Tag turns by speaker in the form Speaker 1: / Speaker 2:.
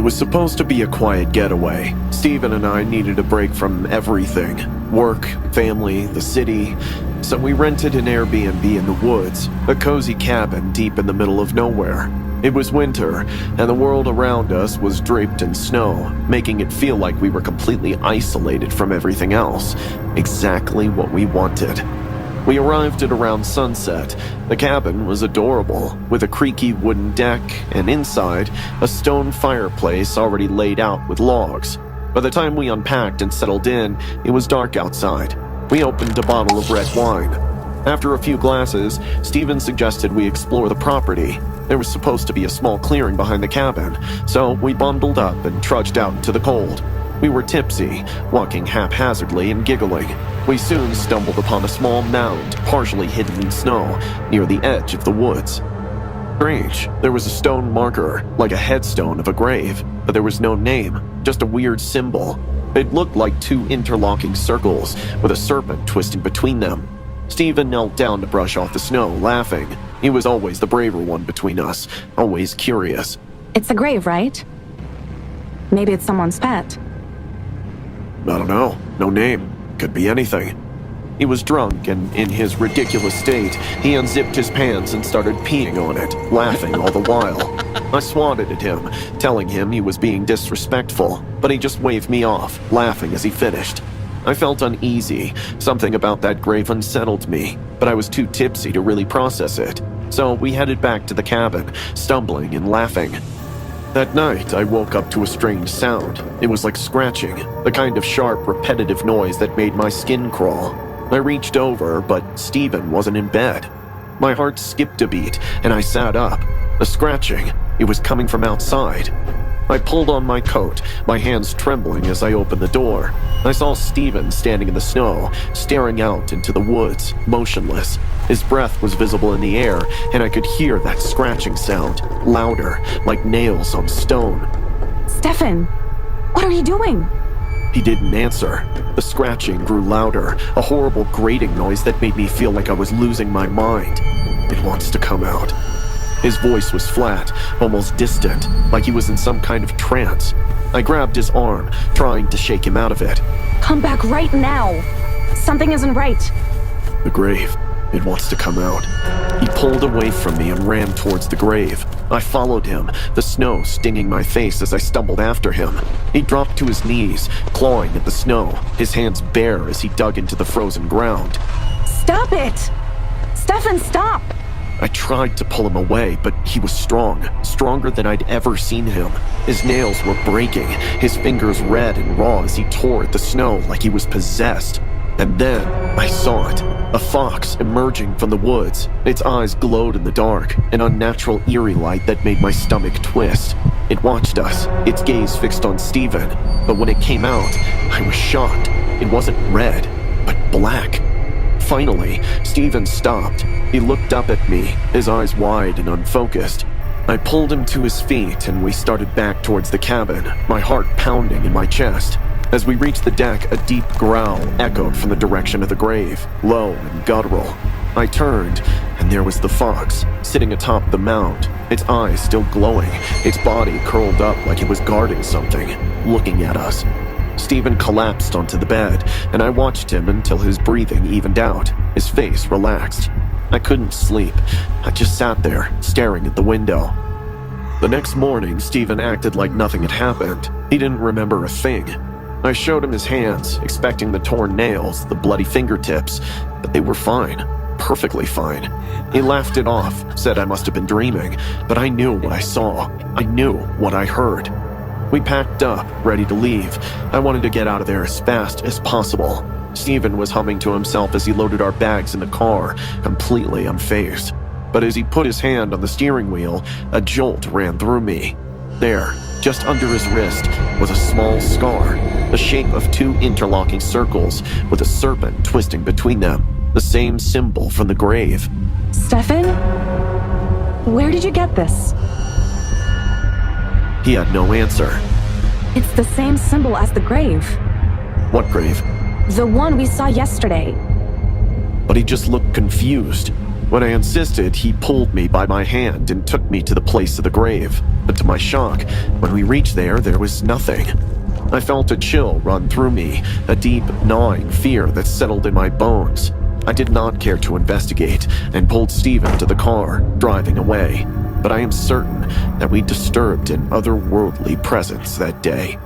Speaker 1: was supposed to be a quiet getaway. Steven and I needed a break from everything. Work, family, the city. So we rented an Airbnb in the woods, a cozy cabin deep in the middle of nowhere. It was winter, and the world around us was draped in snow, making it feel like we were completely isolated from everything else. Exactly what we wanted. We arrived at around sunset. The cabin was adorable, with a creaky wooden deck, and inside, a stone fireplace already laid out with logs. By the time we unpacked and settled in, it was dark outside. We opened a bottle of red wine. After a few glasses, Steven suggested we explore the property. There was supposed to be a small clearing behind the cabin, so we bundled up and trudged out into the cold. We were tipsy, walking haphazardly and giggling. We soon stumbled upon a small mound, partially hidden in snow, near the edge of the woods. Strange, there was a stone marker, like a headstone of a grave, but there was no name, just a weird symbol. It looked like two interlocking circles, with a serpent twisting between them. Steven knelt down to brush off the snow, laughing. He was always the braver one between us, always curious.
Speaker 2: It's a grave, right? Maybe it's someone's pet.
Speaker 1: I don't know. No name. Could be anything. He was drunk, and in his ridiculous state, he unzipped his pants and started peeing on it, laughing all the while. I swatted at him, telling him he was being disrespectful, but he just waved me off, laughing as he finished. I felt uneasy. Something about that grave unsettled me, but I was too tipsy to really process it. So we headed back to the cabin, stumbling and laughing. That night, I woke up to a strange sound. It was like scratching, the kind of sharp, repetitive noise that made my skin crawl. I reached over, but Steven wasn't in bed. My heart skipped a beat, and I sat up. The scratching, it was coming from outside. I pulled on my coat, my hands trembling as I opened the door. I saw Steven standing in the snow, staring out into the woods, motionless. His breath was visible in the air, and I could hear that scratching sound, louder, like nails on stone.
Speaker 2: Stefan, what are you doing?
Speaker 1: He didn't answer. The scratching grew louder, a horrible grating noise that made me feel like I was losing my mind. It wants to come out. His voice was flat, almost distant, like he was in some kind of trance. I grabbed his arm, trying to shake him out of it.
Speaker 2: Come back right now. Something isn't right.
Speaker 1: The grave. It wants to come out. He pulled away from me and ran towards the grave. I followed him, the snow stinging my face as I stumbled after him. He dropped to his knees, clawing at the snow, his hands bare as he dug into the frozen ground.
Speaker 2: Stop it! Stefan, stop!
Speaker 1: I tried to pull him away, but he was strong, stronger than I'd ever seen him. His nails were breaking, his fingers red and raw as he tore at the snow like he was possessed. And then, I saw it. A fox emerging from the woods. Its eyes glowed in the dark, an unnatural eerie light that made my stomach twist. It watched us, its gaze fixed on Steven, but when it came out, I was shocked. It wasn't red, but black. Finally, Steven stopped. He looked up at me, his eyes wide and unfocused. I pulled him to his feet and we started back towards the cabin, my heart pounding in my chest. As we reached the deck, a deep growl echoed from the direction of the grave, low and guttural. I turned, and there was the fox, sitting atop the mound, its eyes still glowing, its body curled up like it was guarding something, looking at us. Steven collapsed onto the bed, and I watched him until his breathing evened out, his face relaxed. I couldn't sleep. I just sat there, staring at the window. The next morning, Steven acted like nothing had happened. He didn't remember a thing. I showed him his hands, expecting the torn nails, the bloody fingertips, but they were fine. Perfectly fine. He laughed it off, said I must have been dreaming, but I knew what I saw. I knew what I heard. We packed up, ready to leave. I wanted to get out of there as fast as possible. Steven was humming to himself as he loaded our bags in the car, completely unfazed. But as he put his hand on the steering wheel, a jolt ran through me. There, just under his wrist, was a small scar, the shape of two interlocking circles, with a serpent twisting between them, the same symbol from the grave.
Speaker 2: Stefan? Where did you get this?
Speaker 1: He had no answer.
Speaker 2: It's the same symbol as the grave.
Speaker 1: What grave?
Speaker 2: The one we saw yesterday.
Speaker 1: But he just looked confused. When I insisted, he pulled me by my hand and took me to the place of the grave. But to my shock, when we reached there was nothing. I felt a chill run through me, a deep, gnawing fear that settled in my bones. I did not care to investigate and pulled Steven to the car, driving away. But I am certain that we disturbed an otherworldly presence that day.